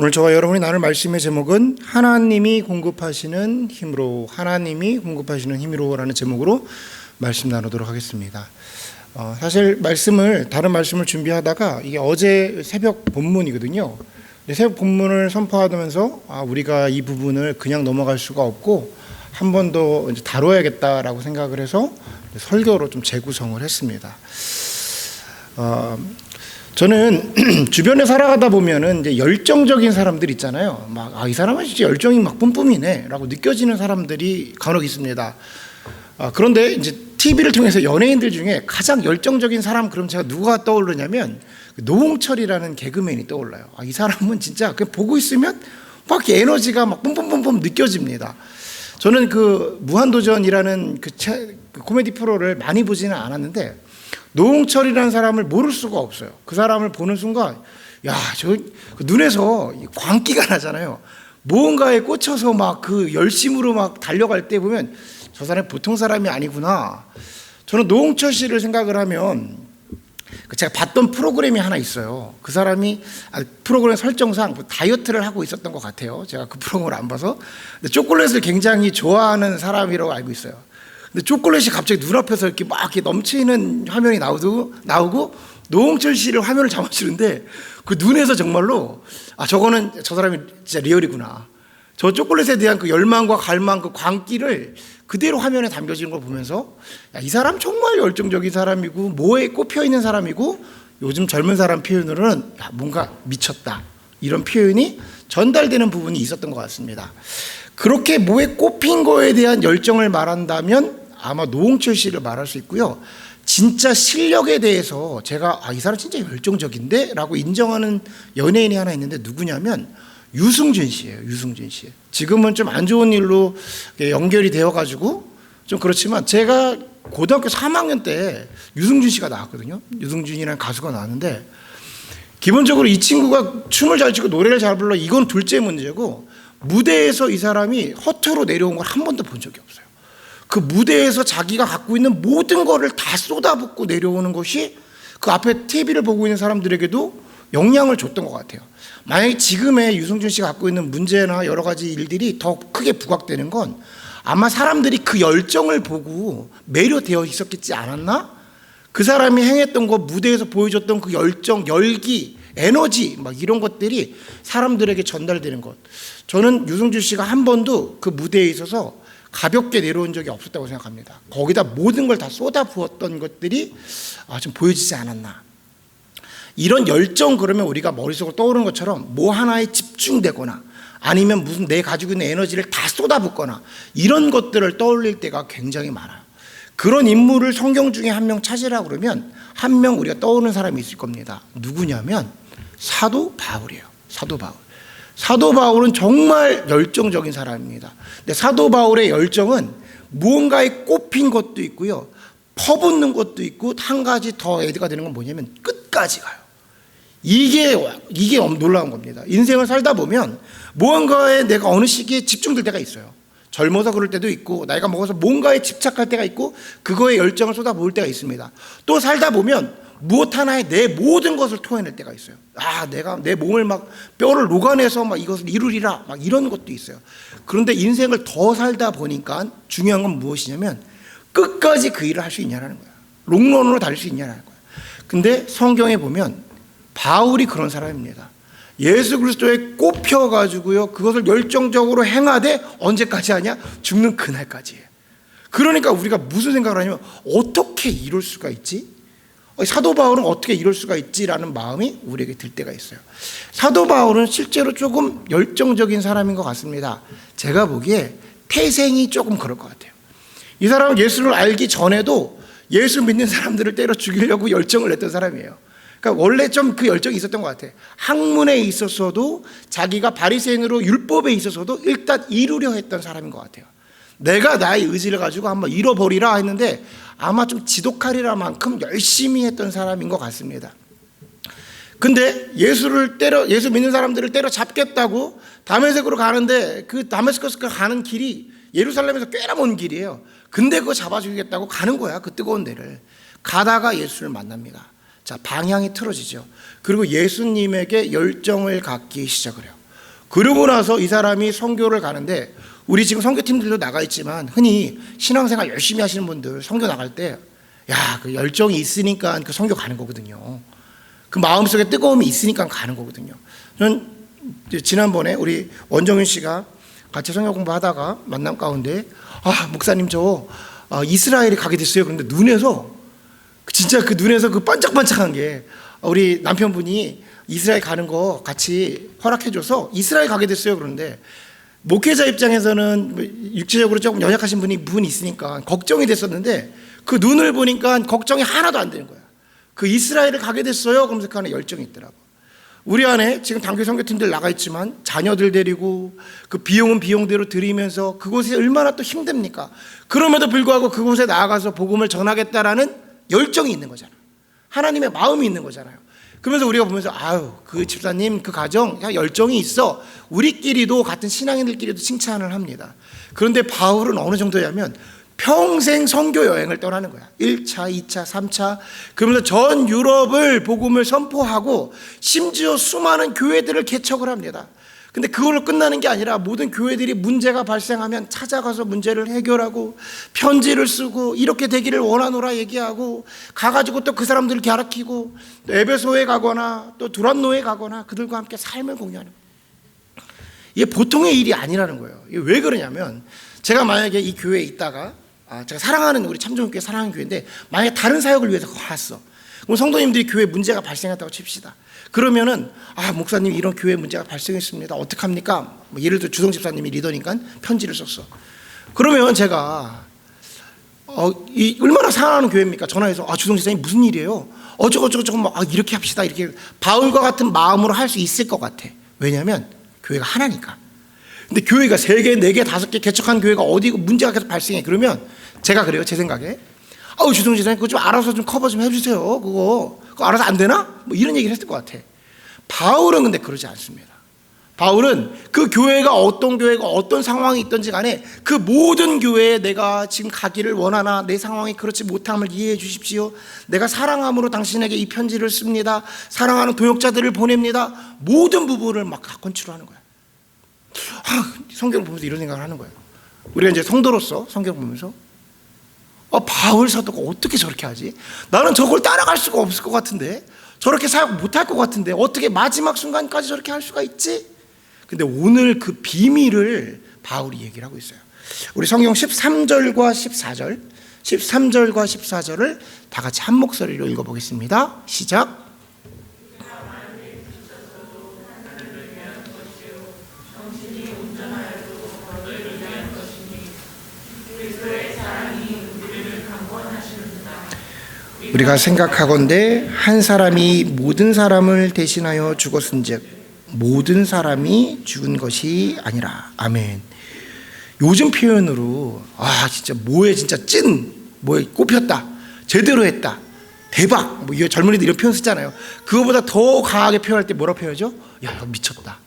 오늘 저와 여러분이 나눌 말씀의 제목은 하나님이 공급하시는 힘으로, 하나님이 공급하시는 힘으로라는 제목으로 말씀 나누도록 하겠습니다. 사실 다른 말씀을 준비하다가 이게 어제 새벽 본문이거든요. 새벽 본문을 선포하면서 우리가 이 부분을 그냥 넘어갈 수가 없고 한 번 더 다뤄야겠다라고 생각을 해서 설교로 좀 재구성을 했습니다. 저는 주변에 살아가다 보면은 이제 열정적인 사람들 있잖아요. 이 사람은 진짜 열정이 막 뿜뿜이네라고 느껴지는 사람들이 간혹 있습니다. 그런데 이제 TV를 통해서 연예인들 중에 가장 열정적인 사람, 그럼 제가 누가 떠오르냐면 노홍철이라는 개그맨이 떠올라요. 이 사람은 진짜 그냥 보고 있으면 막 에너지가 막 뿜뿜뿜뿜 느껴집니다. 저는 그 무한도전이라는 그 코미디 프로를 많이 보지는 않았는데 노홍철이라는 사람을 모를 수가 없어요. 그 사람을 보는 순간 저 눈에서 광기가 나잖아요. 무언가에 꽂혀서 막 그 열심으로 막 달려갈 때 보면 저 사람이 보통 사람이 아니구나. 저는 노홍철 씨를 생각을 하면 제가 봤던 프로그램이 하나 있어요. 그 사람이 프로그램 설정상 다이어트를 하고 있었던 것 같아요. 제가 그 프로그램을 안 봐서. 근데 초콜릿을 굉장히 좋아하는 사람이라고 알고 있어요. 근데 초콜릿이 갑자기 눈앞에서 이렇게 막 이렇게 넘치는 화면이 나오고 노홍철 씨를 화면을 잡아주는데 그 눈에서 정말로 저 사람이 진짜 리얼이구나. 저 초콜릿에 대한 그 열망과 갈망, 그 광기를 그대로 화면에 담겨지는 걸 보면서 이 사람 정말 열정적인 사람이고 뭐에 꼽혀 있는 사람이고 요즘 젊은 사람 표현으로는 뭔가 미쳤다, 이런 표현이 전달되는 부분이 있었던 것 같습니다. 그렇게 뭐에 꼽힌 거에 대한 열정을 말한다면 아마 노홍철 씨를 말할 수 있고요. 진짜 실력에 대해서 제가 이 사람 진짜 열정적인데? 라고 인정하는 연예인이 하나 있는데 누구냐면 유승준 씨예요. 유승준 씨. 지금은 좀 안 좋은 일로 연결이 되어가지고 좀 그렇지만 제가 고등학교 3학년 때 유승준 씨가 나왔거든요. 유승준이라는 가수가 나왔는데 기본적으로 이 친구가 춤을 잘 추고 노래를 잘 불러, 이건 둘째 문제고 무대에서 이 사람이 허투루 내려온 걸 한 번도 본 적이 없어요. 그 무대에서 자기가 갖고 있는 모든 거를 다 쏟아붓고 내려오는 것이 그 앞에 TV를 보고 있는 사람들에게도 영향을 줬던 것 같아요. 만약에 지금의 유승준 씨가 갖고 있는 문제나 여러 가지 일들이 더 크게 부각되는 건 아마 사람들이 그 열정을 보고 매료되어 있었겠지 않았나? 그 사람이 행했던 거, 무대에서 보여줬던 그 열정, 열기, 에너지 막 이런 것들이 사람들에게 전달되는 것. 저는 유승준 씨가 한 번도 그 무대에 있어서 가볍게 내려온 적이 없었다고 생각합니다. 거기다 모든 걸 다 쏟아부었던 것들이 좀 보여지지 않았나. 이런 열정, 그러면 우리가 머릿속으로 떠오르는 것처럼 뭐 하나에 집중되거나 아니면 무슨 내 가지고 있는 에너지를 다 쏟아붓거나 이런 것들을 떠올릴 때가 굉장히 많아요. 그런 인물을 성경 중에 한 명 찾으라 그러면 한 명 우리가 떠오르는 사람이 있을 겁니다. 누구냐면 사도 바울이에요. 사도 바울. 사도 바울은 정말 열정적인 사람입니다. 근데 사도 바울의 열정은 무언가에 꼽힌 것도 있고요, 퍼붓는 것도 있고, 한 가지 더 애드가 되는 건 뭐냐면 끝까지 가요. 이게 놀라운 겁니다. 인생을 살다 보면 무언가에 내가 어느 시기에 집중될 때가 있어요. 젊어서 그럴 때도 있고, 나이가 먹어서 뭔가에 집착할 때가 있고, 그거에 열정을 쏟아부을 때가 있습니다. 또 살다 보면 무엇 하나에 내 모든 것을 토해낼 때가 있어요. 내가 내 몸을 막 뼈를 녹아내서 막 이것을 이루리라, 막 이런 것도 있어요. 그런데 인생을 더 살다 보니까 중요한 건 무엇이냐면 끝까지 그 일을 할 수 있냐라는 거예요. 롱런으로 달릴 수 있냐라는 거예요. 근데 성경에 보면 바울이 그런 사람입니다. 예수 그리스도에 꼽혀가지고요, 그것을 열정적으로 행하되 언제까지 하냐? 죽는 그날까지예요. 그러니까 우리가 무슨 생각을 하냐면 어떻게 이룰 수가 있지? 사도 바울은 어떻게 이럴 수가 있지라는 마음이 우리에게 들 때가 있어요. 사도 바울은 실제로 조금 열정적인 사람인 것 같습니다. 제가 보기에 태생이 조금 그럴 것 같아요. 이 사람은 예수를 알기 전에도 예수 믿는 사람들을 때려 죽이려고 열정을 냈던 사람이에요. 그러니까 원래 좀 그 열정이 있었던 것 같아요. 학문에 있어서도 자기가 바리새인으로 율법에 있어서도 일단 이루려 했던 사람인 것 같아요. 내가 나의 의지를 가지고 한번 잃어버리라 했는데 아마 좀 지독하리라 만큼 열심히 했던 사람인 것 같습니다. 근데 예수 믿는 사람들을 때려잡겠다고 다메섹으로 가는데 그 다메스커스가 가는 길이 예루살렘에서 꽤나 먼 길이에요. 근데 그거 잡아 죽이겠다고 가는 거야. 그 뜨거운 데를. 가다가 예수를 만납니다. 자, 방향이 틀어지죠. 그리고 예수님에게 열정을 갖기 시작을 해요. 그러고 나서 이 사람이 선교를 가는데, 우리 지금 선교팀들도 나가 있지만 흔히 신앙생활 열심히 하시는 분들 선교 나갈 때 그 열정이 있으니까 그 선교 가는 거거든요. 그 마음속에 뜨거움이 있으니까 가는 거거든요. 저는 지난번에 우리 원정윤 씨가 같이 성경 공부하다가 만남 가운데 목사님 저 이스라엘에 가게 됐어요. 그런데 눈에서 진짜 그 눈에서 그 반짝반짝한 게, 우리 남편분이 이스라엘 가는 거 같이 허락해줘서 이스라엘 가게 됐어요. 그런데 목회자 입장에서는 육체적으로 조금 연약하신 분이 있으니까 걱정이 됐었는데, 그 눈을 보니까 걱정이 하나도 안 되는 거야. 그 이스라엘을 가게 됐어요. 그러면서 그 안에 열정이 있더라고. 우리 안에 지금 단교 선교팀들 나가 있지만 자녀들 데리고 그 비용은 비용대로 드리면서 그곳이 얼마나 또 힘듭니까? 그럼에도 불구하고 그곳에 나아가서 복음을 전하겠다라는 열정이 있는 거잖아. 하나님의 마음이 있는 거잖아요. 그러면서 우리가 보면서 그 집사님 그 가정 열정이 있어. 우리끼리도 같은 신앙인들끼리도 칭찬을 합니다. 그런데 바울은 어느 정도냐면 평생 선교 여행을 떠나는 거야. 1차, 2차, 3차. 그러면서 전 유럽을 복음을 선포하고 심지어 수많은 교회들을 개척을 합니다. 근데 그걸로 끝나는 게 아니라 모든 교회들이 문제가 발생하면 찾아가서 문제를 해결하고 편지를 쓰고 이렇게 되기를 원하노라 얘기하고 가가지고 또 그 사람들을 가르치고 또 에베소에 가거나 또 두란노에 가거나 그들과 함께 삶을 공유하는 거예요. 이게 보통의 일이 아니라는 거예요. 이게 왜 그러냐면, 제가 만약에 이 교회에 있다가 제가 사랑하는 우리 참정교회 사랑하는 교회인데 만약에 다른 사역을 위해서 갔어. 그럼 성도님들이 교회에 문제가 발생했다고 칩시다. 그러면은 목사님 이런 교회에 문제가 발생했습니다. 어떡합니까? 예를 들어 주성 집사님이 리더니까 편지를 썼어. 그러면 제가 얼마나 사랑하는 교회입니까? 전화해서 주성 집사님 무슨 일이에요? 저거 이렇게 합시다. 이렇게 바울과 같은 마음으로 할 수 있을 것 같아. 왜냐하면 교회가 하나니까. 근데 교회가 3개, 4개, 5개 개척한 교회가 어디 문제가 계속 발생해. 그러면 제가 그래요. 제 생각에 주성 집사님 그거 좀 알아서 좀 커버 좀 해주세요. 그거 알아서 안 되나? 이런 얘기를 했을 것 같아. 바울은 근데 그러지 않습니다. 바울은 그 교회가 어떤 교회가 어떤 상황이 있든지 간에 그 모든 교회에 내가 지금 가기를 원하나 내 상황이 그렇지 못함을 이해해 주십시오. 내가 사랑함으로 당신에게 이 편지를 씁니다. 사랑하는 동역자들을 보냅니다. 모든 부분을 막 컨트롤하는 거야. 성경 보면서 이런 생각을 하는 거예요. 우리가 이제 성도로서 성경 보면서 바울 사도가 어떻게 저렇게 하지? 나는 저걸 따라갈 수가 없을 것 같은데, 저렇게 사역 못할 것 같은데 어떻게 마지막 순간까지 저렇게 할 수가 있지? 근데 오늘 그 비밀을 바울이 얘기를 하고 있어요. 우리 성경 13절과 14절 13절과 14절을 다 같이 한 목소리로 읽어보겠습니다. 시작. 우리가 생각하건대 한 사람이 모든 사람을 대신하여 죽었은즉 모든 사람이 죽은 것이 아니라. 아멘. 요즘 표현으로 진짜 뭐에 진짜 뭐에 꼽혔다, 제대로 했다, 대박, 젊은이들 이런 표현 쓰잖아요. 그거보다 더 강하게 표현할 때 뭐라고 표현하죠? 너 미쳤다.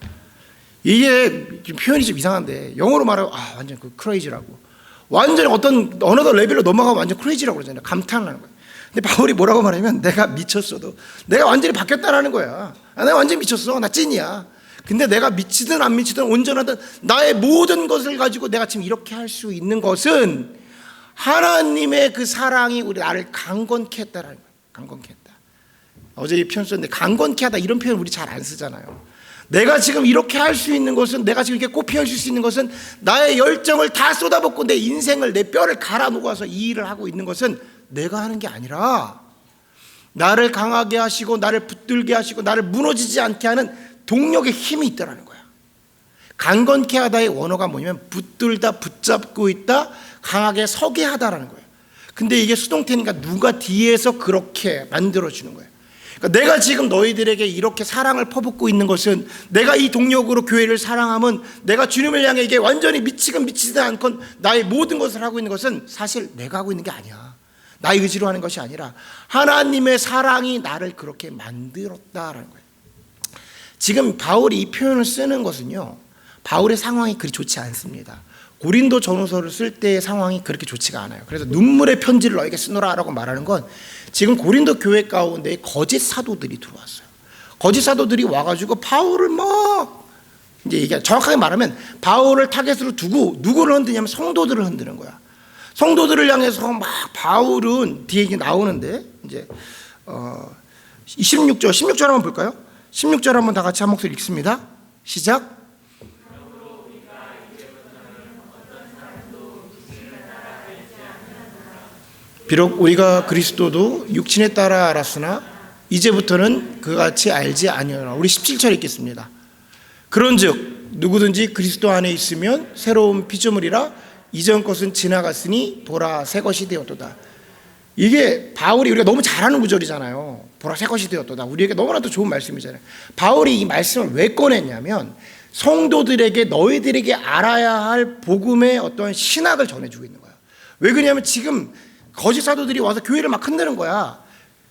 이게 표현이 좀 이상한데 영어로 말하면 완전 그 크레이지라고, 완전히 어떤 어느덧 레벨로 넘어가면 완전 크레이지라고 그러잖아요. 감탄을 하는 거예요. 근데 바울이 뭐라고 말하면 내가 미쳤어도 내가 완전히 바뀌었다라는 거야. 내가 완전히 미쳤어. 나 찐이야. 근데 내가 미치든 안 미치든 온전하든 나의 모든 것을 가지고 내가 지금 이렇게 할 수 있는 것은 하나님의 그 사랑이 우리 나를 강건케 했다라는 거야. 강건케 했다. 어제 이 표현 썼는데 강건케 하다 이런 표현 우리 잘 안 쓰잖아요. 내가 지금 이렇게 할 수 있는 것은, 내가 지금 이렇게 꽃피울 수 있는 것은 나의 열정을 다 쏟아붓고 내 인생을, 내 뼈를 갈아 녹아서 이 일을 하고 있는 것은 내가 하는 게 아니라 나를 강하게 하시고 나를 붙들게 하시고 나를 무너지지 않게 하는 동력의 힘이 있다라는 거야. 강건케 하다의 원어가 뭐냐면 붙들다, 붙잡고 있다, 강하게 서게 하다라는 거예요. 근데 이게 수동태니까 누가 뒤에서 그렇게 만들어주는 거예요. 그러니까 내가 지금 너희들에게 이렇게 사랑을 퍼붓고 있는 것은, 내가 이 동력으로 교회를 사랑하면, 내가 주님을 향해 이게 완전히 미치건 미치지 않건 나의 모든 것을 하고 있는 것은 사실 내가 하고 있는 게 아니야. 나의 의지로 하는 것이 아니라 하나님의 사랑이 나를 그렇게 만들었다라는 거예요. 지금 바울이 이 표현을 쓰는 것은요, 바울의 상황이 그리 좋지 않습니다. 고린도 전후서를 쓸 때의 상황이 그렇게 좋지가 않아요. 그래서 눈물의 편지를 너에게 쓰노라라고 말하는 건 지금 고린도 교회 가운데 거짓 사도들이 들어왔어요. 거짓 사도들이 와가지고 바울을 막 이제 이게 정확하게 말하면 바울을 타겟으로 두고 누구를 흔드냐면 성도들을 흔드는 거야. 성도들을 향해서 막 바울은 뒤에 이게 나오는데 이제 16절 한번 볼까요? 16절 한번 다 같이 한 목소리 읽습니다. 시작. 비록 우리가 그리스도도 육신에 따라 알았으나 이제부터는 그같이 알지 아니하노라. 우리 17절 읽겠습니다. 그런즉 누구든지 그리스도 안에 있으면 새로운 피조물이라 이전 것은 지나갔으니 보라 새 것이 되었도다. 이게 바울이 우리가 너무 잘 아는 구절이잖아요. 보라 새 것이 되었도다. 우리에게 너무나도 좋은 말씀이잖아요. 바울이 이 말씀을 왜 꺼냈냐면 성도들에게 너희들에게 알아야 할 복음의 어떤 신학을 전해주고 있는 거야. 왜 그러냐면 지금 거짓 사도들이 와서 교회를 막 흔드는 거야.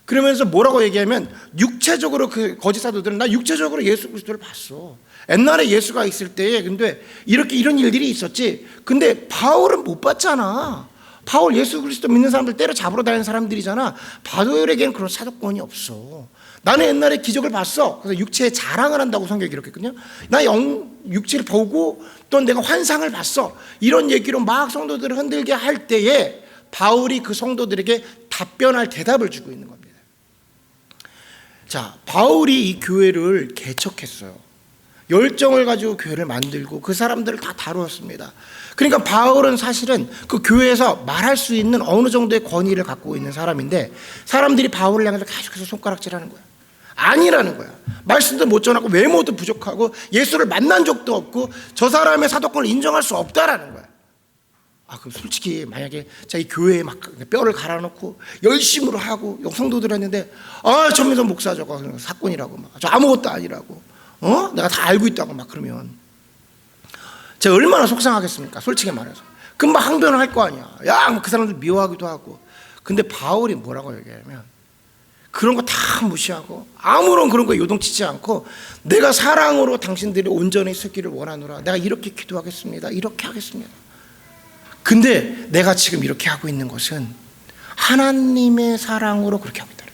그러면서 뭐라고 얘기하면 육체적으로 그 거짓 사도들은 나 육체적으로 예수 그리스도를 봤어. 옛날에 예수가 있을 때에 근데 이렇게 이런 일들이 있었지. 근데 바울은 못 봤잖아. 바울 예수 그리스도 믿는 사람들 때려잡으러 다니는 사람들이잖아. 바울에게는 그런 사도권이 없어. 나는 옛날에 기적을 봤어. 그래서 육체의 자랑을 한다고 성경이 기록했거든요. 나 육체를 보고 또 내가 환상을 봤어. 이런 얘기로 막 성도들을 흔들게 할 때에 바울이 그 성도들에게 답변할 대답을 주고 있는 겁니다. 자, 바울이 이 교회를 개척했어요. 열정을 가지고 교회를 만들고 그 사람들을 다 다루었습니다. 그러니까 바울은 사실은 그 교회에서 말할 수 있는 어느 정도의 권위를 갖고 있는 사람인데 사람들이 바울을 향해서 계속해서 손가락질하는 거야. 아니라는 거야. 말씀도 못 전하고 외모도 부족하고 예수를 만난 적도 없고 저 사람의 사도권을 인정할 수 없다라는 거야. 그럼 솔직히 만약에 자 이 교회에 막 뼈를 갈아놓고 열심으로 하고 성도들 했는데 전민선 목사 저거 사건이라고 막 저 아무것도 아니라고 내가 다 알고 있다고 막 그러면 제가 얼마나 속상하겠습니까? 솔직히 말해서 금방 항변을 할 거 아니야. 그 사람들 미워하기도 하고. 근데 바울이 뭐라고 얘기하냐면 그런 거 다 무시하고 아무런 그런 거 요동치지 않고 내가 사랑으로 당신들이 온전히 쓰기를 원하노라. 내가 이렇게 기도하겠습니다. 이렇게 하겠습니다. 근데 내가 지금 이렇게 하고 있는 것은 하나님의 사랑으로 그렇게 하고 있다.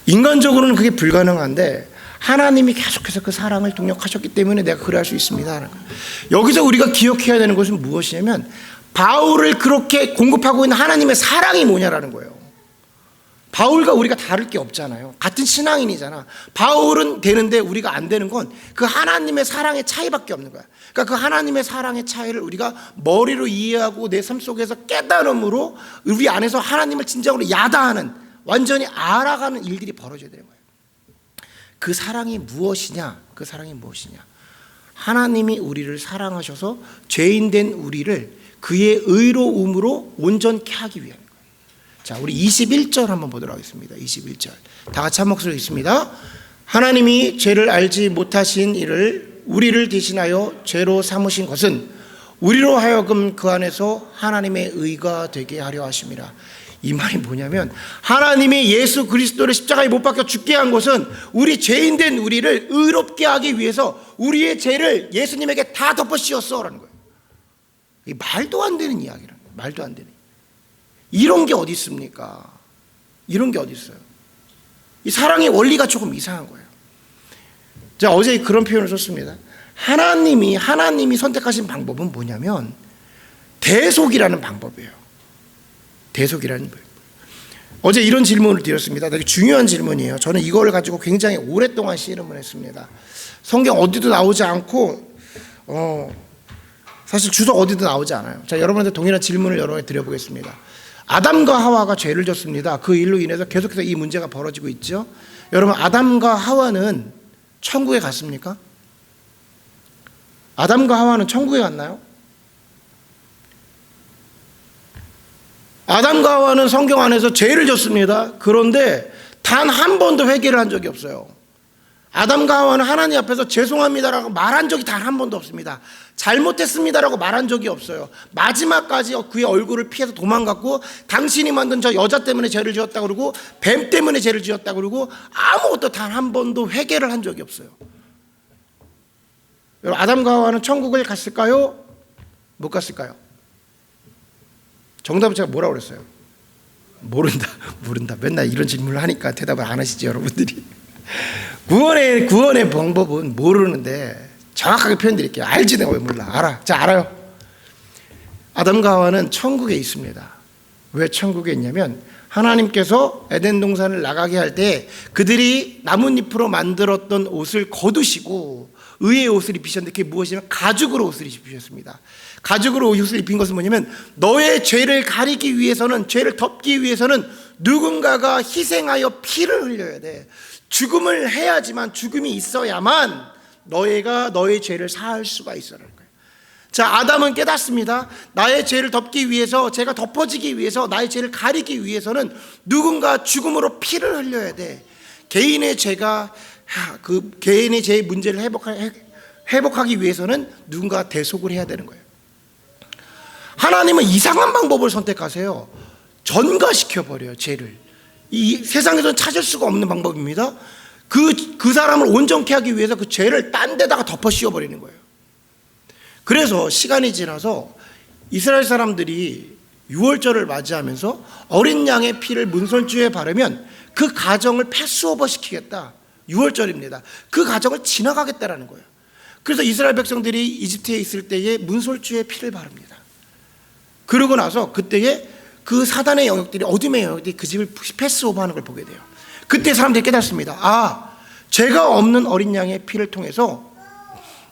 인간적으로는 그게 불가능한데 하나님이 계속해서 그 사랑을 동력하셨기 때문에 내가 그래 할 수 있습니다. 여기서 우리가 기억해야 되는 것은 무엇이냐면 바울을 그렇게 공급하고 있는 하나님의 사랑이 뭐냐라는 거예요. 바울과 우리가 다를 게 없잖아요. 같은 신앙인이잖아. 바울은 되는데 우리가 안 되는 건 그 하나님의 사랑의 차이밖에 없는 거야. 그러니까 그 하나님의 사랑의 차이를 우리가 머리로 이해하고 내 삶 속에서 깨달음으로 우리 안에서 하나님을 진정으로 야다하는 완전히 알아가는 일들이 벌어져야 되는 거예요. 그 사랑이 무엇이냐? 그 사랑이 무엇이냐? 하나님이 우리를 사랑하셔서 죄인된 우리를 그의 의로움으로 온전케 하기 위함. 자, 우리 21절 한번 보도록 하겠습니다. 21절. 다 같이 한 목소리 있습니다. 하나님이 죄를 알지 못하신 이를 우리를 대신하여 죄로 삼으신 것은 우리로 하여금 그 안에서 하나님의 의가 되게 하려 하심이라. 이 말이 뭐냐면 하나님이 예수 그리스도를 십자가에 못 박혀 죽게 한 것은 우리 죄인된 우리를 의롭게 하기 위해서 우리의 죄를 예수님에게 다 덮어 씌웠어라는 거예요. 이 말도 안 되는 이야기라는 거예요. 말도 안 되는. 이런 게 어디 있습니까? 이런 게 어디 있어요? 이 사랑의 원리가 조금 이상한 거예요. 제가 어제 그런 표현을 썼습니다. 하나님이 선택하신 방법은 뭐냐면 대속이라는 방법이에요. 대속이라는 방법. 어제 이런 질문을 드렸습니다. 되게 중요한 질문이에요. 저는 이걸 가지고 굉장히 오랫동안 씨름을 했습니다. 성경 어디도 나오지 않고 사실 주석 어디도 나오지 않아요. 자, 여러분한테 동일한 질문을 여러분에 드려보겠습니다. 아담과 하와가 죄를 졌습니다. 그 일로 인해서 계속해서 이 문제가 벌어지고 있죠. 여러분, 아담과 하와는 천국에 갔습니까? 아담과 하와는 천국에 갔나요? 아담과 하와는 성경 안에서 죄를 졌습니다. 그런데 단 한 번도 회개를 한 적이 없어요. 아담과 하와는 하나님 앞에서 죄송합니다라고 말한 적이 단 한 번도 없습니다. 잘못했습니다라고 말한 적이 없어요. 마지막까지 그의 얼굴을 피해서 도망갔고 당신이 만든 저 여자 때문에 죄를 지었다고 그러고 뱀 때문에 죄를 지었다고 그러고 아무것도 단 한 번도 회개를 한 적이 없어요. 여러분, 아담과 하와는 천국을 갔을까요? 못 갔을까요? 정답은 제가 뭐라고 그랬어요? 모른다. 맨날 이런 질문을 하니까 대답을 안 하시죠, 여러분들이. 구원의 방법은 모르는데 정확하게 표현드릴게요. 알지 내가 왜 몰라? 알아. 자, 알아요. 아담과 하와는 천국에 있습니다. 왜 천국에 있냐면 하나님께서 에덴 동산을 나가게 할 때 그들이 나뭇잎으로 만들었던 옷을 거두시고 의의 옷을 입히셨는데 그게 무엇이냐면 가죽으로 옷을 입히셨습니다. 가죽으로 옷을 입힌 것은 뭐냐면 너의 죄를 가리기 위해서는, 죄를 덮기 위해서는 누군가가 희생하여 피를 흘려야 돼. 죽음을 해야지만, 죽음이 있어야만 너희가 너의 죄를 사할 수가 있어라는 거예요. 자, 아담은 깨닫습니다. 나의 죄를 덮기 위해서, 죄가 덮어지기 위해서, 나의 죄를 가리기 위해서는 누군가 죽음으로 피를 흘려야 돼. 개인의 죄가, 그 개인의 죄의 문제를 회복하기 위해서는 누군가 대속을 해야 되는 거예요. 하나님은 이상한 방법을 선택하세요. 전가시켜버려요, 죄를. 이 세상에서는 찾을 수가 없는 방법입니다. 그 사람을 온전케 하기 위해서 그 죄를 딴 데다가 덮어 씌워버리는 거예요. 그래서 시간이 지나서 이스라엘 사람들이 유월절을 맞이하면서 어린 양의 피를 문설주에 바르면 그 가정을 패스오버 시키겠다. 유월절입니다. 그 가정을 지나가겠다라는 거예요. 그래서 이스라엘 백성들이 이집트에 있을 때에 문설주에 피를 바릅니다. 그러고 나서 그때에 그 사단의 영역들이, 어둠의 영역들이 그 집을 패스오버하는 걸 보게 돼요. 그때 사람들이 깨닫습니다. 아, 죄가 없는 어린 양의 피를 통해서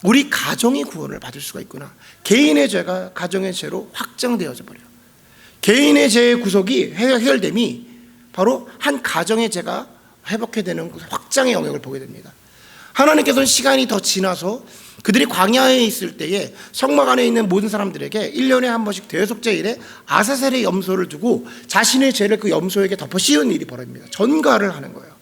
우리 가정이 구원을 받을 수가 있구나. 개인의 죄가 가정의 죄로 확정되어져 버려요. 개인의 죄의 구속이 해결됨이 바로 한 가정의 죄가 회복해 되는 확장의 영역을 보게 됩니다. 하나님께서는 시간이 더 지나서 그들이 광야에 있을 때에 성막 안에 있는 모든 사람들에게 1년에 한 번씩 대속제일에 아사셀의 염소를 두고 자신의 죄를 그 염소에게 덮어 씌우는 일이 벌어집니다. 전가를 하는 거예요.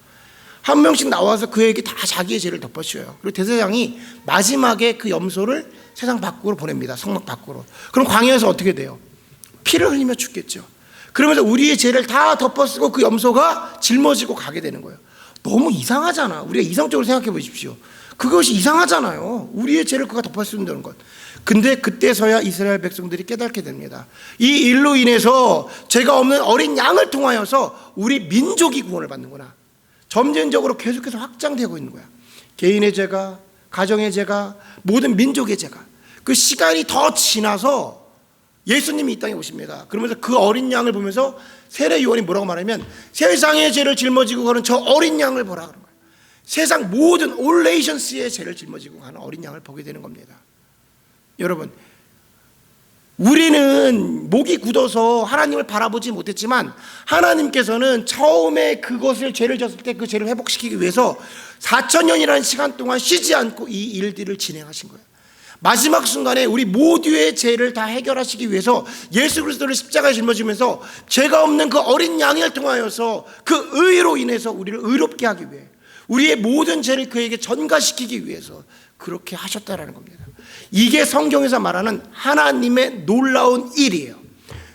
한 명씩 나와서 그에게 다 자기의 죄를 덮어 씌워요. 그리고 대제사장이 마지막에 그 염소를 세상 밖으로 보냅니다. 성막 밖으로. 그럼 광야에서 어떻게 돼요? 피를 흘리며 죽겠죠. 그러면서 우리의 죄를 다 덮어쓰고 그 염소가 짊어지고 가게 되는 거예요. 너무 이상하잖아. 우리가 이성적으로 생각해 보십시오. 그것이 이상하잖아요. 우리의 죄를 그가 덮어쓰는다는 것. 근데 그때서야 이스라엘 백성들이 깨닫게 됩니다. 이 일로 인해서 죄가 없는 어린 양을 통하여서 우리 민족이 구원을 받는구나. 점진적으로 계속해서 확장되고 있는 거야. 개인의 죄가, 가정의 죄가, 모든 민족의 죄가. 그 시간이 더 지나서 예수님이 이 땅에 오십니다. 그러면서 그 어린 양을 보면서 세례 요한이 뭐라고 말하면 세상의 죄를 짊어지고 가는 저 어린 양을 보라 그런 거예요. 세상 모든 올레이션스의 죄를 짊어지고 가는 어린 양을 보게 되는 겁니다. 여러분, 우리는 목이 굳어서 하나님을 바라보지 못했지만 하나님께서는 처음에 그것을 죄를 졌을 때 그 죄를 회복시키기 위해서 4,000년이라는 시간 동안 쉬지 않고 이 일들을 진행하신 거예요. 마지막 순간에 우리 모두의 죄를 다 해결하시기 위해서 예수 그리스도를 십자가에 짊어지면서 죄가 없는 그 어린 양을 통하여서 그 의로 인해서 우리를 의롭게 하기 위해, 우리의 모든 죄를 그에게 전가시키기 위해서 그렇게 하셨다라는 겁니다. 이게 성경에서 말하는 하나님의 놀라운 일이에요.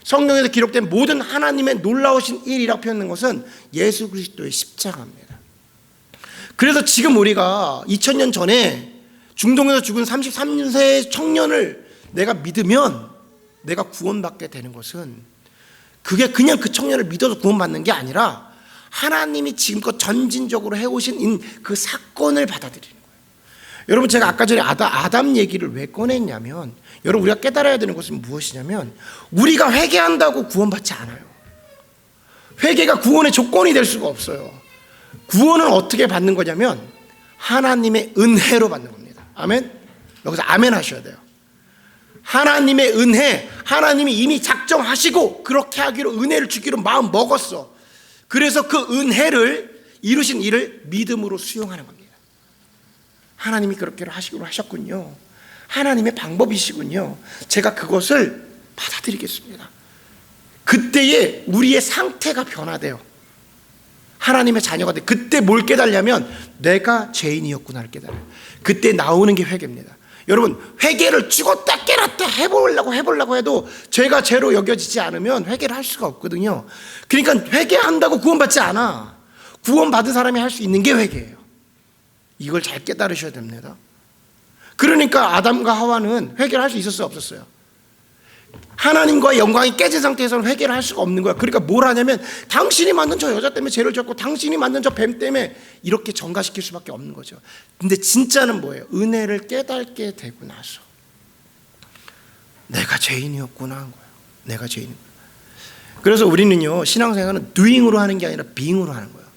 성경에서 기록된 모든 하나님의 놀라우신 일이라고 표현하는 것은 예수 그리스도의 십자가입니다. 그래서 지금 우리가 2000년 전에 중동에서 죽은 33세 청년을 내가 믿으면 내가 구원받게 되는 것은 그게 그냥 그 청년을 믿어서 구원받는 게 아니라 하나님이 지금껏 전진적으로 해오신 그 사건을 받아들이는 거예요. 여러분, 제가 아까 전에 아담 얘기를 왜 꺼냈냐면, 여러분 우리가 깨달아야 되는 것은 무엇이냐면 우리가 회개한다고 구원받지 않아요. 회개가 구원의 조건이 될 수가 없어요. 구원은 어떻게 받는 거냐면 하나님의 은혜로 받는 겁니다. 아멘? 여기서 아멘 하셔야 돼요. 하나님의 은혜, 하나님이 이미 작정하시고 그렇게 하기로, 은혜를 주기로 마음 먹었어. 그래서 그 은혜를 이루신 일을 믿음으로 수용하는 겁니다. 하나님이 그렇게 하시기로 하셨군요. 하나님의 방법이시군요. 제가 그것을 받아들이겠습니다. 그때에 우리의 상태가 변화돼요. 하나님의 자녀가 돼. 그때 뭘 깨달냐면 내가 죄인이었구나를 깨달아요. 그때 나오는 게 회개입니다. 여러분, 회개를 죽었다 깨났다 해보려고 해도 죄가 죄로 여겨지지 않으면 회개를 할 수가 없거든요. 그러니까 회개한다고 구원받지 않아. 구원받은 사람이 할 수 있는 게 회개예요. 이걸 잘 깨달으셔야 됩니다. 그러니까 아담과 하와는 회개를 할 수 있었어요, 없었어요? 하나님과의 영광이 깨진 상태에서는 회개를 할 수가 없는 거야. 그러니까 뭘 하냐면 당신이 만든 저 여자 때문에 죄를 졌고 당신이 만든 저 뱀 때문에 이렇게 전가시킬 수밖에 없는 거죠. 근데 진짜는 뭐예요? 은혜를 깨닫게 되고 나서 내가 죄인이었구나 한 거예요. 내가 죄인이구나. 그래서 우리는요, 신앙생활은 doing으로 하는 게 아니라 being으로 하는 거예요.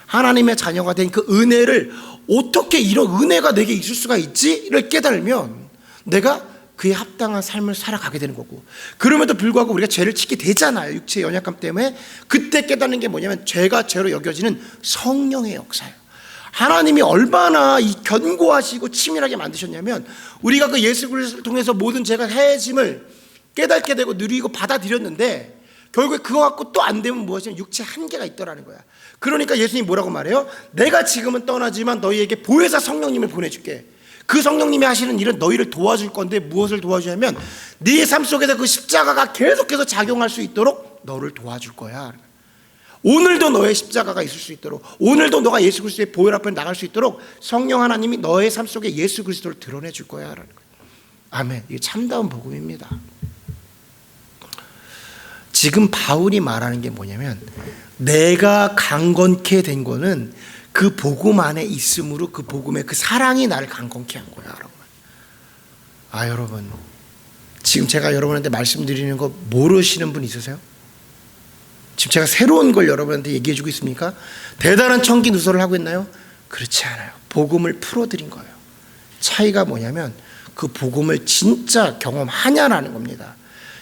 하나님의 자녀가 된 그 은혜를 어떻게 이런 은혜가 내게 있을 수가 있지를 깨달으면 내가 그에 합당한 삶을 살아가게 되는 거고, 그럼에도 불구하고 우리가 죄를 짓게 되잖아요. 육체의 연약함 때문에. 그때 깨닫는 게 뭐냐면 죄가 죄로 여겨지는 성령의 역사예요. 하나님이 얼마나 이 견고하시고 치밀하게 만드셨냐면 우리가 그 예수 그리스도를 통해서 모든 죄가 해짐을 깨닫게 되고 누리고 받아들였는데 결국에 그거 갖고 또 안 되면 무엇이냐면 육체 한계가 있더라는 거야. 그러니까 예수님이 뭐라고 말해요? 내가 지금은 떠나지만 너희에게 보혜사 성령님을 보내줄게. 그 성령님이 하시는 일은 너희를 도와줄 건데 무엇을 도와주냐면 네 삶 속에서 그 십자가가 계속해서 작용할 수 있도록 너를 도와줄 거야. 오늘도 너의 십자가가 있을 수 있도록, 오늘도 너가 예수 그리스도의 보혈 앞에 나갈 수 있도록 성령 하나님이 너의 삶 속에 예수 그리스도를 드러내줄 거야 라는 거예요. 아멘. 이게 참다운 복음입니다. 지금 바울이 말하는 게 뭐냐면 내가 강건케 된 거는 그 복음 안에 있음으로 그 복음의 그 사랑이 나를 강건케 한 거야 여러분. 여러분, 지금 제가 여러분한테 말씀드리는 거 모르시는 분 있으세요? 지금 제가 새로운 걸 여러분한테 얘기해 주고 있습니까? 대단한 청기 누설을 하고 있나요? 그렇지 않아요. 복음을 풀어드린 거예요. 차이가 뭐냐면 그 복음을 진짜 경험하냐라는 겁니다.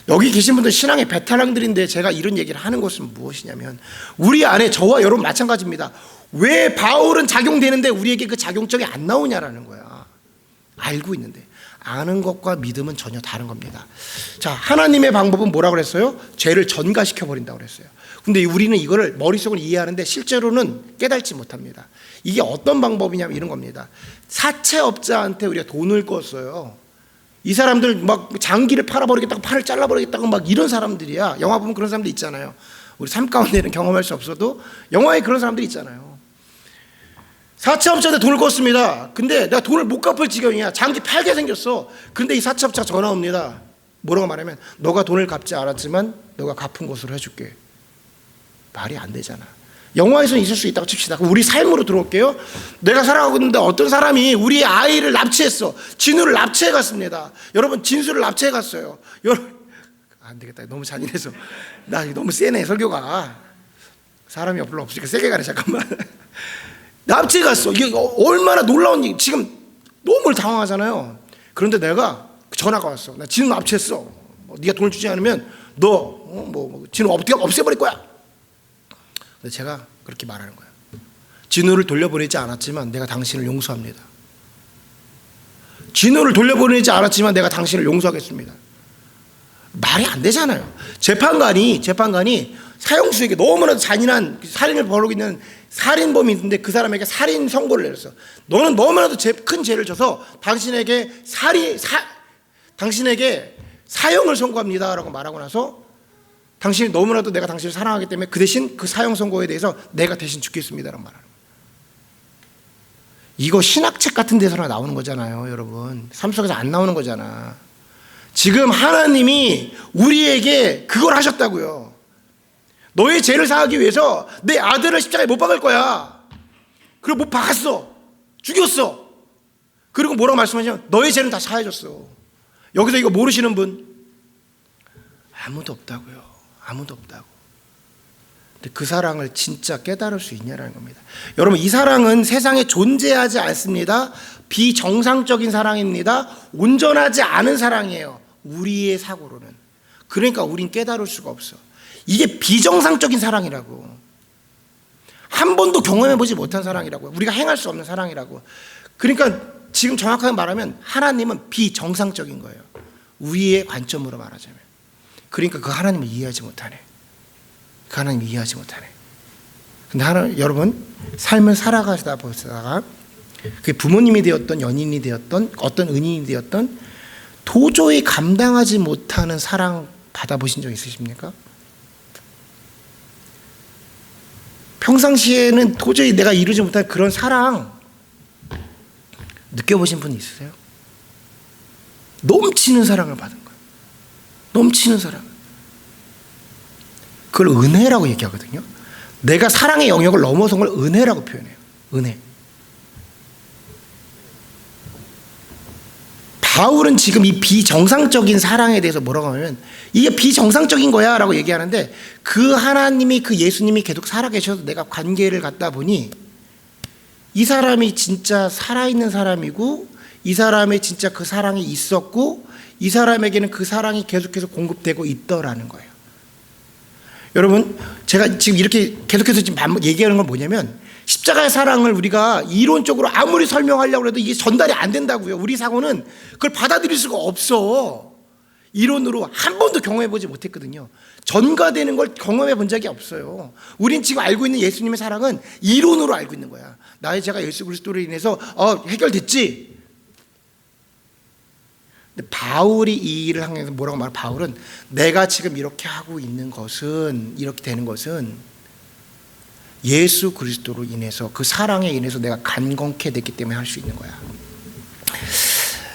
여기 계신 분들 신앙의 베테랑들인데 제가 이런 얘기를 하는 것은 무엇이냐면 우리 안에 저와 여러분 마찬가지입니다. 왜 바울은 작용되는데 우리에게 그 작용점이 안 나오냐라는 거야. 알고 있는데. 아는 것과 믿음은 전혀 다른 겁니다. 자, 하나님의 방법은 뭐라고 그랬어요? 죄를 전가시켜 버린다고 그랬어요. 근데 우리는 이거를 머릿속으로 이해하는데 실제로는 깨닫지 못합니다. 이게 어떤 방법이냐면 이런 겁니다. 사채업자한테 우리가 돈을 껐어요. 이 사람들 막 장기를 팔아버리겠다고 팔을 잘라버리겠다고 막 이런 사람들이야. 영화 보면 그런 사람들 있잖아요. 우리 삶 가운데는 경험할 수 없어도 영화에 그런 사람들이 있잖아요. 사채업자한테 돈을 껐습니다. 근데 내가 돈을 못 갚을 지경이야. 장기 팔게 생겼어. 근데 이 사채업자가 전화 옵니다. 뭐라고 말하면 너가 돈을 갚지 않았지만 너가 갚은 것으로 해줄게. 말이 안 되잖아. 영화에서는 있을 수 있다고 칩시다. 그럼 우리 삶으로 들어올게요. 내가 살아가고 있는데 어떤 사람이 우리 아이를 납치했어. 진우를 납치해 갔습니다. 여러분, 진수를 납치해 갔어요. 여러분, 안 되겠다. 너무 잔인해서. 나 너무 세네, 설교가. 사람이 별로 없으니까 세게 가네, 잠깐만. 납치해 갔어. 이게 얼마나 놀라운 일. 지금 너무 당황하잖아요. 그런데 내가 전화가 왔어. 나 진우 납치했어. 네가 돈을 주지 않으면 너 진우 없애버릴 거야. 근데 제가 그렇게 말하는 거예요. 진우를 돌려보내지 않았지만 내가 당신을 용서합니다. 진우를 돌려보내지 않았지만 내가 당신을 용서하겠습니다. 말이 안 되잖아요. 재판관이 사형수에게 너무나도 잔인한 살인을 벌이고 있는 살인범이 있는데 그 사람에게 살인 선고를 내렸어. 너는 너무나도 큰 죄를 져서 당신에게 사형을 선고합니다 라고 말하고 나서 당신이 너무나도 내가 당신을 사랑하기 때문에 그 대신 그 사형 선고에 대해서 내가 대신 죽겠습니다라고 말하는 거예요. 이거 신학책 같은 데서나 나오는 거잖아요, 여러분. 삶 속에서 안 나오는 거잖아. 지금 하나님이 우리에게 그걸 하셨다고요. 너의 죄를 사하기 위해서 내 아들을 십자가에 못 박을 거야. 그리고 못 박았어. 죽였어. 그리고 뭐라고 말씀하시냐면 너의 죄는 다 사해졌어. 여기서 이거 모르시는 분 아무도 없다고요. 아무도 없다고. 근데 그 사랑을 진짜 깨달을 수 있냐라는 겁니다. 여러분, 이 사랑은 세상에 존재하지 않습니다. 비정상적인 사랑입니다. 온전하지 않은 사랑이에요. 우리의 사고로는. 그러니까 우린 깨달을 수가 없어. 이게 비정상적인 사랑이라고. 한 번도 경험해보지 못한 사랑이라고. 우리가 행할 수 없는 사랑이라고. 그러니까 지금 정확하게 말하면 하나님은 비정상적인 거예요. 우리의 관점으로 말하자면. 그러니까 그 하나님을 이해하지 못하네. 그 하나님을 이해하지 못하네. 근데 여러분, 삶을 살아가시다 보시다가 그게 부모님이 되었던 연인이 되었던 어떤 은인이 되었던 도저히 감당하지 못하는 사랑 받아보신 적 있으십니까? 평상시에는 도저히 내가 이루지 못할 그런 사랑 느껴보신 분 있으세요? 넘치는 사랑을 받은 거예요. 넘치는 사랑. 그걸 은혜라고 얘기하거든요. 내가 사랑의 영역을 넘어선 걸 은혜라고 표현해요. 은혜. 바울은 지금 이 비정상적인 사랑에 대해서 뭐라고 하면 이게 비정상적인 거야 라고 얘기하는데, 그 하나님이, 그 예수님이 계속 살아계셔서 내가 관계를 갖다 보니 이 사람이 진짜 살아있는 사람이고, 이 사람의 진짜 그 사랑이 있었고, 이 사람에게는 그 사랑이 계속해서 공급되고 있더라는 거예요. 여러분, 제가 지금 이렇게 계속해서 지금 얘기하는 건 뭐냐면, 십자가의 사랑을 우리가 이론적으로 아무리 설명하려고 해도 이게 전달이 안 된다고요. 우리 사고는 그걸 받아들일 수가 없어. 이론으로 한 번도 경험해 보지 못했거든요. 전가되는 걸 경험해 본 적이 없어요. 우린 지금 알고 있는 예수님의 사랑은 이론으로 알고 있는 거야. 나의 죄가 예수 그리스도로 인해서 해결됐지. 근데 바울이 이 일을 하면서 뭐라고 말해? 바울은 내가 지금 이렇게 하고 있는 것은, 이렇게 되는 것은 예수 그리스도로 인해서, 그 사랑에 인해서 내가 간건케 됐기 때문에 할 수 있는 거야.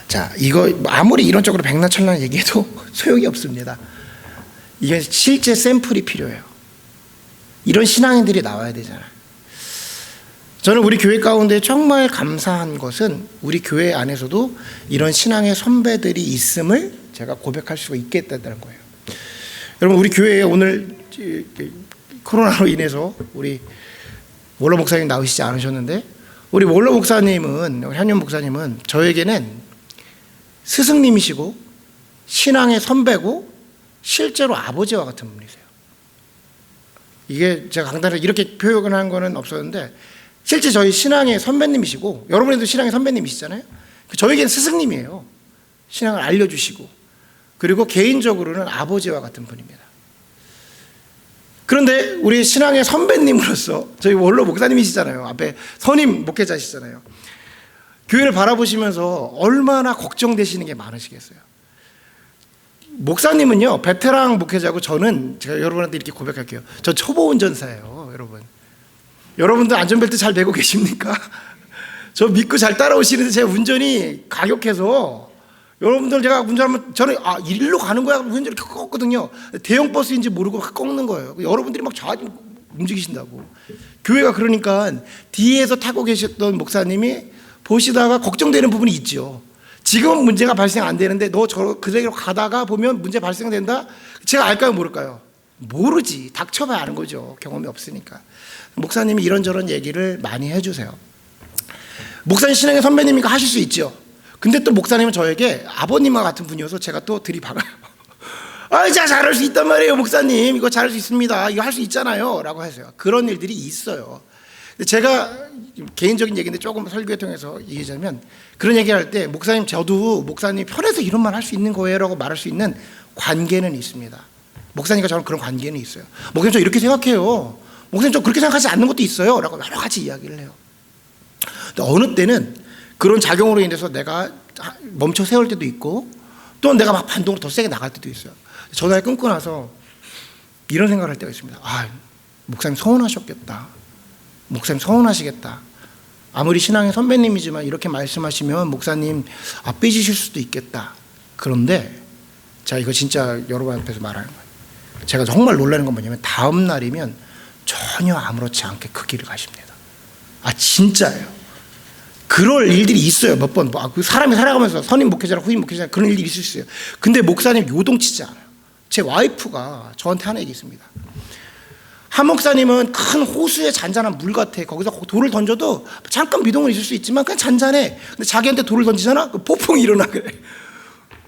자, 이거 아무리 이론적으로 백나천나 얘기해도 소용이 없습니다. 이게 실제 샘플이 필요해요. 이런 신앙인들이 나와야 되잖아요. 저는 우리 교회 가운데 정말 감사한 것은 우리 교회 안에서도 이런 신앙의 선배들이 있음을 제가 고백할 수가 있겠다는 거예요. 여러분, 우리 교회에 오늘 코로나로 인해서 우리 몰러 목사님 나오시지 않으셨는데, 우리 몰러 목사님은, 현현 목사님은 저에게는 스승님이시고 신앙의 선배고 실제로 아버지와 같은 분이세요. 이게 제가 강단에서 이렇게 표현한 거는 없었는데, 실제 저희 신앙의 선배님이시고, 여러분들도 신앙의 선배님이시잖아요. 저에게는 스승님이에요. 신앙을 알려주시고, 그리고 개인적으로는 아버지와 같은 분입니다. 그런데 우리 신앙의 선배님으로서, 저희 원로 목사님이시잖아요. 앞에 선임 목회자시잖아요. 교회를 바라보시면서 얼마나 걱정되시는 게 많으시겠어요. 목사님은요, 베테랑 목회자고, 저는 제가 여러분한테 이렇게 고백할게요. 저 초보 운전사예요, 여러분. 여러분들 안전벨트 잘 매고 계십니까? 저 믿고 잘 따라오시는데 제 운전이 가격해서, 여러분들 제가 운전하면 저는 일로 가는 거야 운전 이렇게 꺾거든요. 대형 버스인지 모르고 꺾는 거예요. 여러분들이 막 좌우 움직이신다고. 교회가 그러니까 뒤에서 타고 계셨던 목사님이 보시다가 걱정되는 부분이 있죠. 지금은 문제가 발생 안 되는데 너 저 그대로 가다가 보면 문제 발생된다. 제가 알까요, 모를까요? 모르지. 닥쳐봐야 아는 거죠. 경험이 없으니까. 목사님이 이런저런 얘기를 많이 해주세요. 목사님 신앙의 선배님이니까 하실 수 있죠. 근데 또 목사님은 저에게 아버님과 같은 분이어서 제가 또 들이박아요. 제가 잘할 수 있단 말이에요, 목사님. 이거 잘할 수 있습니다. 이거 할 수 있잖아요. 라고 하세요. 그런 일들이 있어요. 제가 개인적인 얘기인데 조금 설교에 통해서 얘기하자면, 그런 얘기를 할 때 목사님, 저도 목사님 편해서 이런 말 할 수 있는 거예요 라고 말할 수 있는 관계는 있습니다. 목사님과 저는 그런 관계는 있어요. 목사님, 저 이렇게 생각해요. 목사님, 저 그렇게 생각하지 않는 것도 있어요 라고 여러 가지 이야기를 해요. 근데 어느 때는 그런 작용으로 인해서 내가 멈춰 세울 때도 있고, 또 내가 막 반동으로 더 세게 나갈 때도 있어요. 전화에 끊고 나서 이런 생각을 할 때가 있습니다. 목사님 서운하셨겠다. 목사님 서운하시겠다. 아무리 신앙의 선배님이지만 이렇게 말씀하시면 목사님 삐지실 수도 있겠다. 그런데 제가 이거 진짜 여러분 앞에서 말하는 거예요. 제가 정말 놀라는 건 뭐냐면, 다음 날이면 전혀 아무렇지 않게 그 길을 가십니다. 진짜예요. 그럴 일들이 있어요. 몇 번. 그 사람이 살아가면서 선임 목회자랑 후임 목회자 그런 일들이 있을 수 있어요. 근데 목사님 요동치지 않아요. 제 와이프가 저한테 하는 얘기 있습니다. 한 목사님은 큰 호수에 잔잔한 물 같아. 거기서 돌을 던져도 잠깐 미동은 있을 수 있지만 그냥 잔잔해. 근데 자기한테 돌을 던지잖아? 그 폭풍이 일어나 그래.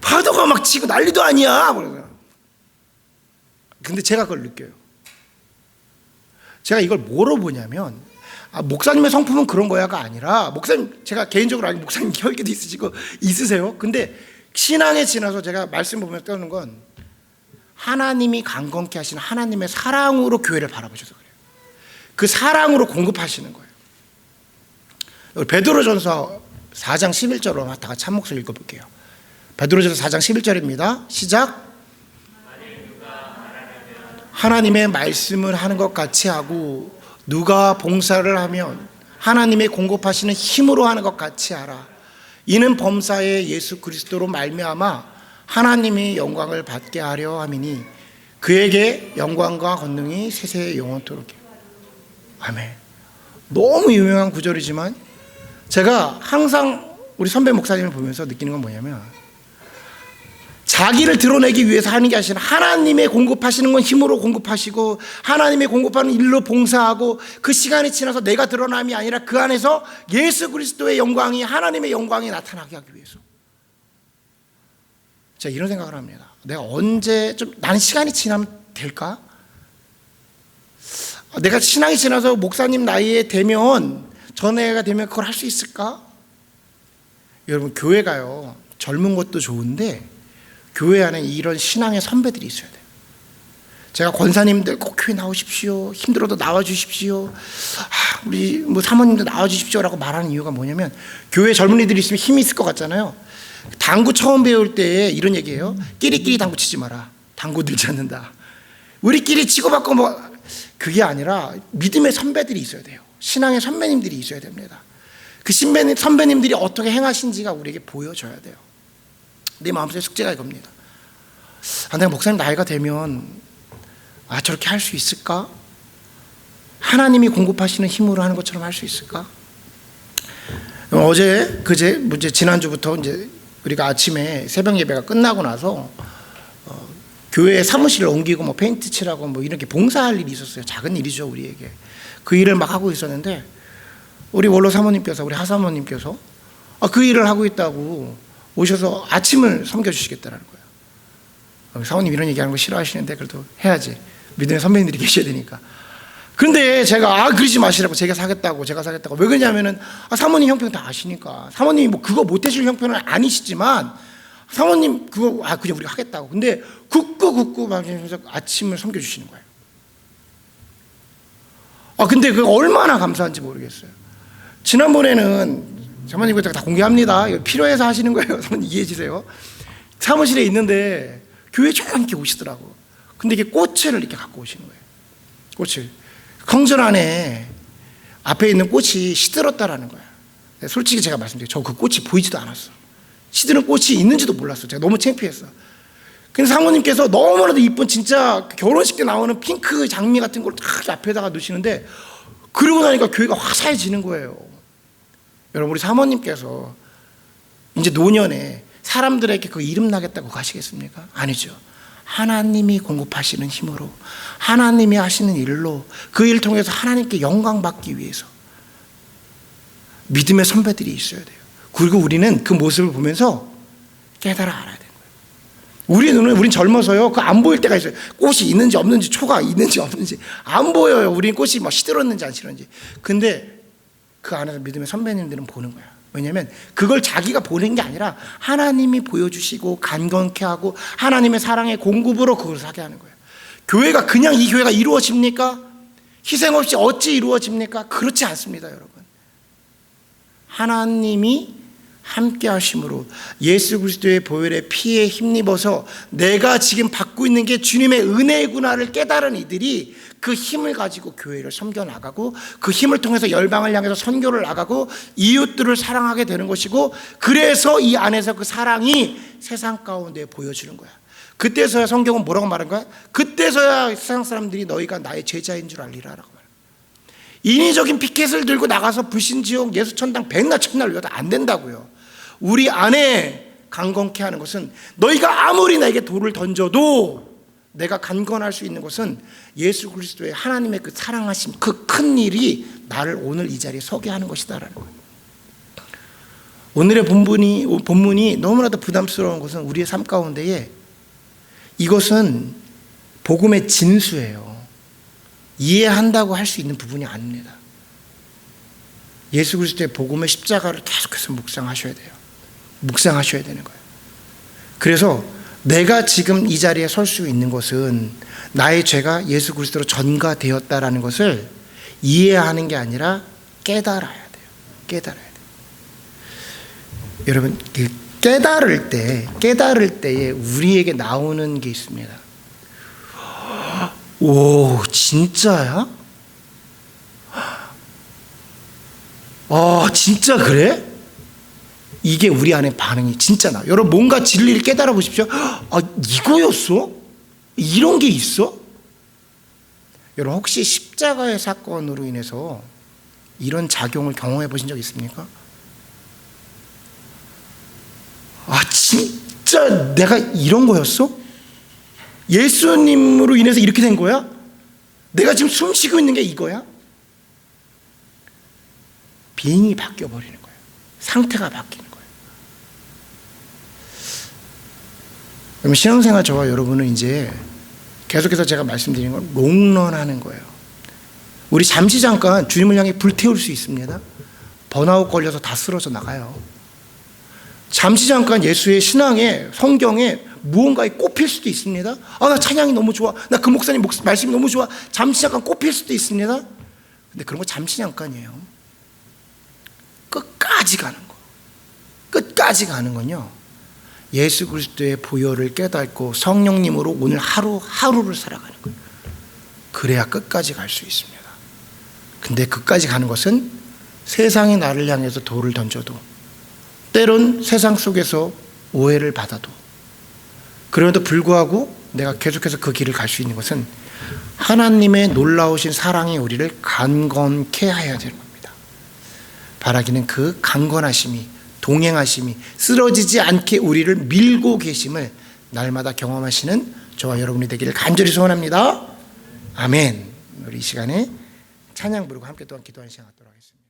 파도가 막 치고 난리도 아니야. 근데 제가 그걸 느껴요. 제가 이걸 뭐로 보냐면, 목사님의 성품은 그런 거야가 아니라, 목사님, 제가 개인적으로 알고 목사님 혈기도 있으세요. 근데 신앙에 지나서 제가 말씀 보면서 떠는 건, 하나님이 강건케 하시는 하나님의 사랑으로 교회를 바라보셔서 그래요. 그 사랑으로 공급하시는 거예요. 베드로전서 4장 11절로 다 같이 한 목소리 읽어볼게요. 베드로전서 4장 11절입니다. 시작. 하나님의 말씀을 하는 것 같이 하고, 누가 봉사를 하면 하나님의 공급하시는 힘으로 하는 것 같이 하라. 이는 범사에 예수 그리스도로 말미암아 하나님이 영광을 받게 하려 함이니 그에게 영광과 권능이 세세 영원토록. 아멘. 너무 유명한 구절이지만 제가 항상 우리 선배 목사님을 보면서 느끼는 건 뭐냐면, 자기를 드러내기 위해서 하는 게 아니라 하나님의 공급하시는 건 힘으로 공급하시고 하나님의 공급하는 일로 봉사하고, 그 시간이 지나서 내가 드러남이 아니라 그 안에서 예수 그리스도의 영광이, 하나님의 영광이 나타나게 하기 위해서. 제가 이런 생각을 합니다. 내가 언제 좀, 나는 시간이 지나면 될까? 내가 신앙이 지나서 목사님 나이에 되면, 전애가 되면 그걸 할 수 있을까? 여러분, 교회가요, 젊은 것도 좋은데 교회 안에 이런 신앙의 선배들이 있어야 돼요. 제가 권사님들 꼭 교회 나오십시오, 힘들어도 나와주십시오, 우리 뭐 사모님도 나와주십시오라고 말하는 이유가 뭐냐면, 교회 젊은이들이 있으면 힘이 있을 것 같잖아요. 당구 처음 배울 때 이런 얘기예요. 끼리끼리 당구 치지 마라. 당구 늘지 않는다. 우리끼리 치고받고 뭐, 그게 아니라 믿음의 선배들이 있어야 돼요. 신앙의 선배님들이 있어야 됩니다. 그 선배님들이 어떻게 행하신지가 우리에게 보여줘야 돼요. 내 마음속에 숙제가 이겁니다. 내가 목사님 나이가 되면 저렇게 할 수 있을까? 하나님이 공급하시는 힘으로 하는 것처럼 할 수 있을까? 어제 지난주부터 이제 우리가 아침에 새벽 예배가 끝나고 나서 교회 사무실을 옮기고 뭐 페인트 칠하고 뭐 이렇게 봉사할 일이 있었어요. 작은 일이죠, 우리에게. 그 일을 막 하고 있었는데 우리 원로 사모님께서, 우리 하사모님께서 그 일을 하고 있다고 오셔서 아침을 섬겨주시겠다라는 거예요. 사모님 이런 얘기하는 거 싫어하시는데 그래도 해야지. 믿음의 선배님들이 계셔야 되니까. 근데 제가 그러지 마시라고, 제가 사겠다고. 왜 그러냐면은 사모님 형편 다 아시니까. 사모님이 뭐 그거 못 해줄 형편은 아니시지만 사모님 그거 그냥 우리가 하겠다고. 근데 굳고 막 아침을 섬겨주시는 거예요. 근데 그거 얼마나 감사한지 모르겠어요. 지난번에는, 사모님 이거 다 공개합니다. 이거 필요해서 하시는 거예요. 사모님 이해해 주세요. 사무실에 있는데 교회 조금 이렇게 오시더라고. 근데 이게 꽃을 이렇게 갖고 오시는 거예요. 꽃을. 성전 안에 앞에 있는 꽃이 시들었다라는 거야. 솔직히 제가 말씀드려요. 저 그 꽃이 보이지도 않았어. 시드는 꽃이 있는지도 몰랐어. 제가 너무 창피했어. 근데 사모님께서 너무나도 이쁜, 진짜 결혼식 때 나오는 핑크 장미 같은 걸 딱 앞에다가 놓으시는데, 그러고 나니까 교회가 화사해지는 거예요. 여러분, 우리 사모님께서 이제 노년에 사람들에게 그 이름 나겠다고 가시겠습니까? 아니죠. 하나님이 공급하시는 힘으로, 하나님이 하시는 일로, 그 일 통해서 하나님께 영광 받기 위해서 믿음의 선배들이 있어야 돼요. 그리고 우리는 그 모습을 보면서 깨달아 알아야 돼요. 우린 젊어서요, 그 안 보일 때가 있어요. 꽃이 있는지 없는지, 초가 있는지 없는지 안 보여요. 우린 꽃이 막 시들었는지 안 시들었는지. 근데 그 안에서 믿음의 선배님들은 보는 거야. 왜냐하면 그걸 자기가 보는 게 아니라 하나님이 보여주시고 간건케 하고 하나님의 사랑의 공급으로 그걸 사게 하는 거예요. 교회가 그냥 이 교회가 이루어집니까? 희생 없이 어찌 이루어집니까? 그렇지 않습니다, 여러분. 하나님이 함께 하심으로 예수 그리스도의 보혈의 피에 힘입어서 내가 지금 받고 있는 게 주님의 은혜구나를 깨달은 이들이 그 힘을 가지고 교회를 섬겨나가고, 그 힘을 통해서 열방을 향해서 선교를 나가고 이웃들을 사랑하게 되는 것이고, 그래서 이 안에서 그 사랑이 세상 가운데 보여주는 거야. 그때서야 성경은 뭐라고 말한 거야? 그때서야 세상 사람들이 너희가 나의 제자인 줄 알리라 라고 말해. 인위적인 피켓을 들고 나가서 불신지옥 예수천당 백날 천날 외워도 안 된다고요. 우리 안에 강건케 하는 것은, 너희가 아무리 나에게 돌을 던져도 내가 강건할 수 있는 것은 예수 그리스도의 하나님의 그 사랑하심, 그 큰 일이 나를 오늘 이 자리에 서게 하는 것이다라는 거예요. 오늘의 본문이 너무나도 부담스러운 것은 우리의 삶 가운데에 이것은 복음의 진수예요. 이해한다고 할 수 있는 부분이 아닙니다. 예수 그리스도의 복음의 십자가를 계속해서 묵상하셔야 돼요. 묵상하셔야 되는 거예요. 그래서 내가 지금 이 자리에 설 수 있는 것은 나의 죄가 예수 그리스도로 전가되었다라는 것을 이해하는 게 아니라 깨달아야 돼요. 깨달아야 돼요. 여러분, 그 깨달을 때에 우리에게 나오는 게 있습니다. 오, 진짜야? 진짜 그래? 이게 우리 안에 반응이 진짜 나. 여러분 뭔가 진리를 깨달아 보십시오. 아, 이거였어? 이런 게 있어? 여러분 혹시 십자가의 사건으로 인해서 이런 작용을 경험해 보신 적 있습니까? 아, 진짜 내가 이런 거였어? 예수님으로 인해서 이렇게 된 거야? 내가 지금 숨 쉬고 있는 게 이거야? 비행이 바뀌어 버리는 거예요. 상태가 바뀌는 거예요. 그러면 신앙생활 저와 여러분은 이제 계속해서 제가 말씀드리는 건 롱런하는 거예요. 우리 잠시 잠깐 주님을 향해 불태울 수 있습니다. 번아웃 걸려서 다 쓰러져 나가요. 잠시 잠깐 예수의 신앙에 성경에 무언가에 꼽힐 수도 있습니다. 아, 나 찬양이 너무 좋아. 나 그 목사님 말씀이 너무 좋아. 잠시 잠깐 꼽힐 수도 있습니다. 근데 그런 거 잠시 잠깐이에요. 끝까지 가는 거. 끝까지 가는 건요, 예수 그리스도의 보혈을 깨닫고 성령님으로 오늘 하루하루를 살아가는 거예요. 그래야 끝까지 갈 수 있습니다. 근데 끝까지 가는 것은 세상이 나를 향해서 돌을 던져도, 때론 세상 속에서 오해를 받아도, 그럼에도 불구하고 내가 계속해서 그 길을 갈 수 있는 것은 하나님의 놀라우신 사랑이 우리를 강건케 하여야 되는 겁니다. 바라기는 그 강건하심이, 동행하심이, 쓰러지지 않게 우리를 밀고 계심을 날마다 경험하시는 저와 여러분이 되기를 간절히 소원합니다. 아멘. 우리 이 시간에 찬양 부르고 함께 또한 기도하는 시간 갖도록 하겠습니다.